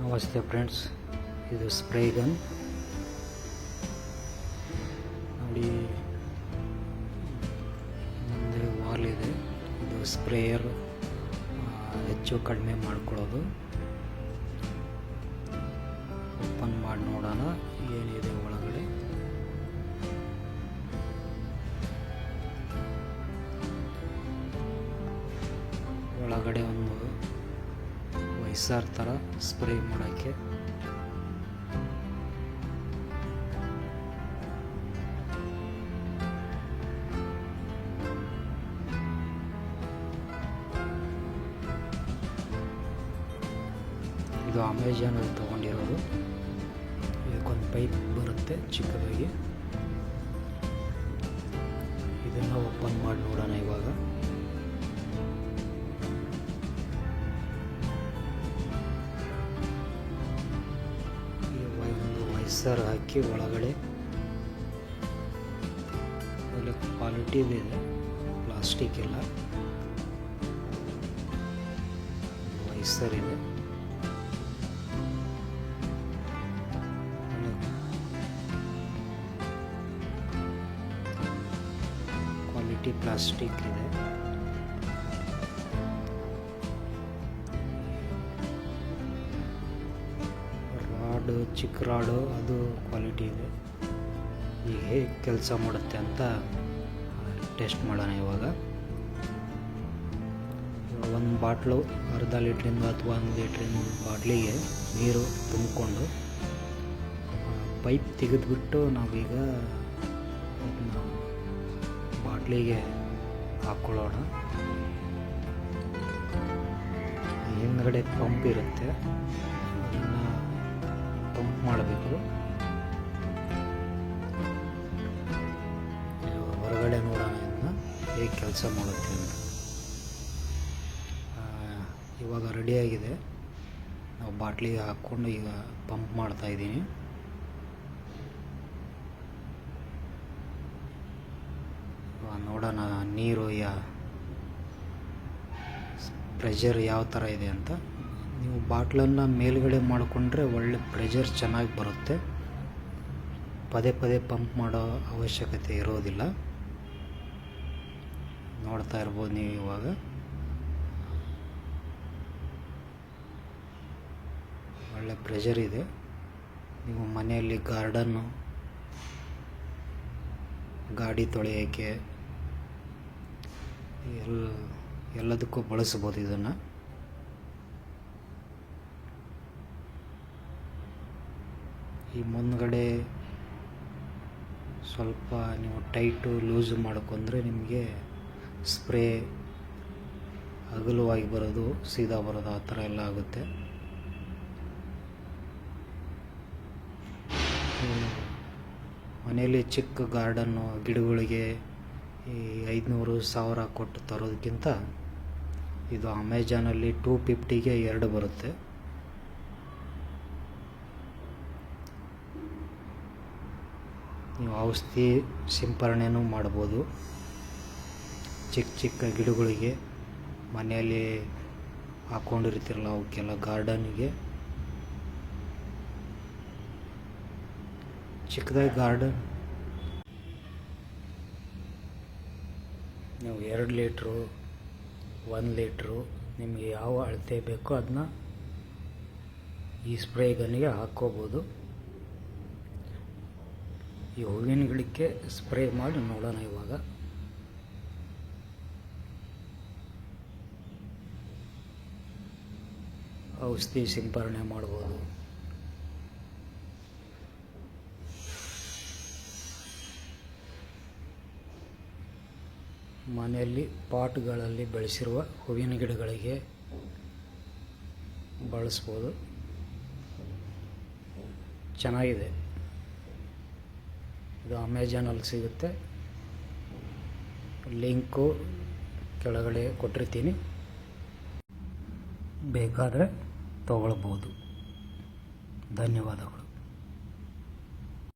ನಮಸ್ತೆ ಫ್ರೆಂಡ್ಸ್, ಇದು spray gun ನೋಡಿ. ಮುಂದೆ ವಾಲ್ ಇದೆ. ಇದು ಸ್ಪ್ರೇಯರ್ ಹೆಚ್ಚು ಕಡಿಮೆ ಮಾಡ್ಕೊಳ್ಳೋದು. ಓಪನ್ ಮಾಡಿ ನೋಡೋಣ ಏನಿದೆ ಒಳಗಡೆ. ಒಳಗಡೆ ಒಂದು ವೈಸರ್ ಥರ ಸ್ಪ್ರೇ ಮಾಡೋಕ್ಕೆ ಇದು ಅಮೆಜಾನಲ್ಲಿ ತೊಗೊಂಡಿರೋದು. ಇದಕ್ಕೊಂದು ಪೈಪ್ ಬರುತ್ತೆ ಚಿಕ್ಕದಾಗಿ. ಇದನ್ನು ಓಪನ್ ಮಾಡಿ ನೋಡೋಣ ಇವಾಗ. ವೈಸರ್ ಹಾಕಿ ಒಳಗಡೆ ಒಳ್ಳೆ ಕ್ವಾಲಿಟಿ ಇದೆ, ಪ್ಲಾಸ್ಟಿಕ್ ಇಲ್ಲ, ವೈಸರ್ ಇದೆ. ಕ್ವಾಲಿಟಿ ಪ್ಲಾಸ್ಟಿಕ್ ಇದೆ. ಚಿಕ್ಕ ರಾಡು ಅದು ಕ್ವಾಲಿಟಿ ಇದೆ. ಈಗ ಹೇಗೆ ಕೆಲಸ ಮಾಡುತ್ತೆ ಅಂತ ಟೆಸ್ಟ್ ಮಾಡೋಣ ಇವಾಗ. ಒಂದು ಬಾಟ್ಲು ಅರ್ಧ ಲೀಟ್ರಿಂದ ಅಥವಾ 1 ಲೀಟ್ರಿನ ಬಾಟ್ಲಿಗೆ ನೀರು ತುಂಬಿಕೊಂಡು ಪೈಪ್ ತೆಗೆದುಬಿಟ್ಟು ನಾವೀಗ ಬಾಟ್ಲಿಗೆ ಹಾಕ್ಕೊಳ್ಳೋಣ. ಹಿಂದ್ಗಡೆ ಪಂಪ್ ಇರುತ್ತೆ, ಅದನ್ನು ಪಂಪ್ ಮಾಡಬೇಕು. ಹೊರಗಡೆ ನೋಡೋಣ ಇದನ್ನ ಹೇಗೆ ಕೆಲಸ ಮಾಡುತ್ತೆ ಅಂತ. ಇವಾಗ ರೆಡಿಯಾಗಿದೆ. ನಾವು ಬಾಟ್ಲಿಗೆ ಹಾಕ್ಕೊಂಡು ಈಗ ಪಂಪ್ ಮಾಡ್ತಾ ಇದ್ದೀನಿ. ನೋಡೋಣ ನೀರು ಪ್ರೆಷರ್ ಯಾವ ಥರ ಇದೆ ಅಂತ. ನೀವು ಬಾಟ್ಲನ್ನು ಮೇಲ್ಗಡೆ ಮಾಡಿಕೊಂಡ್ರೆ ಒಳ್ಳೆ ಪ್ರೆಷರ್ ಚೆನ್ನಾಗಿ ಬರುತ್ತೆ. ಪದೇ ಪದೇ ಪಂಪ್ ಮಾಡೋ ಅವಶ್ಯಕತೆ ಇರೋದಿಲ್ಲ. ನೋಡ್ತಾ ಇರ್ಬೋದು ನೀವು ಇವಾಗ. ಒಳ್ಳೆ ಪ್ರೆಷರ್ ಇದೆ. ನೀವು ಮನೆಯಲ್ಲಿ ಗಾರ್ಡನ್ನು, ಗಾಡಿ ತೊಳೆಯೋಕ್ಕೆ ಎಲ್ಲದಕ್ಕೂ ಬಳಸ್ಬೋದು ಇದನ್ನು. ಈ ಮುಂದ್ಗಡೆ ಸ್ವಲ್ಪ ನೀವು ಟೈಟು ಲೂಸ್ ಮಾಡ್ಕೊಂಡ್ರೆ ನಿಮಗೆ ಸ್ಪ್ರೇ ಅಗಲವಾಗಿ ಬರೋದು, ಸೀದಾ ಬರೋದು, ಆ ಥರ ಎಲ್ಲ ಆಗುತ್ತೆ. ಮನೆಯಲ್ಲಿ ಚಿಕ್ಕ ಗಾರ್ಡನ್ನು, ಗಿಡಗಳಿಗೆ ಈ 500,000 ಕೊಟ್ಟು ತರೋದಕ್ಕಿಂತ ಇದು ಅಮೆಜಾನಲ್ಲಿ 250ಗೆ 2 ಬರುತ್ತೆ. ನೀವು ಔಷಧಿ ಸಿಂಪರಣೆನೂ ಮಾಡ್ಬೋದು. ಚಿಕ್ಕ ಚಿಕ್ಕ ಗಿಡಗಳಿಗೆ ಮನೆಯಲ್ಲಿ ಹಾಕ್ಕೊಂಡಿರ್ತಿರಲ್ಲ, ಅವಕ್ಕೆಲ್ಲ ಗಾರ್ಡನ್ಗೆ, ಚಿಕ್ಕದಾಗಿ ಗಾರ್ಡನ್ ನೀವು 2 ಲೀಟ್ರು 1 ಲೀಟ್ರು ನಿಮಗೆ ಯಾವ ಅಳತೆ ಬೇಕೋ ಅದನ್ನ ಈ ಸ್ಪ್ರೇ ಗನ್ನಿಗೆ ಹಾಕ್ಕೋಬೋದು. ಈ ಹೂವಿನ ಗಿಡಕ್ಕೆ ಸ್ಪ್ರೇ ಮಾಡಿ ನೋಡೋಣ ಇವಾಗ. ಔಷಧಿ ಸಿಂಪರಣೆ ಮಾಡ್ಬೋದು. ಮನೆಯಲ್ಲಿ ಪಾಟ್ಗಳಲ್ಲಿ ಬೆಳೆಸಿರುವ ಹೂವಿನ ಗಿಡಗಳಿಗೆ ಬಳಸ್ಬೋದು. ಚೆನ್ನಾಗಿದೆ. ಇದು ಅಮೆಜಾನಲ್ಲಿ ಸಿಗುತ್ತೆ. ಲಿಂಕು ಕೆಳಗಡೆ ಕೊಟ್ಟಿರ್ತೀನಿ, ಬೇಕಾದರೆ ತಗೊಳ್ಬೋದು. ಧನ್ಯವಾದಗಳು.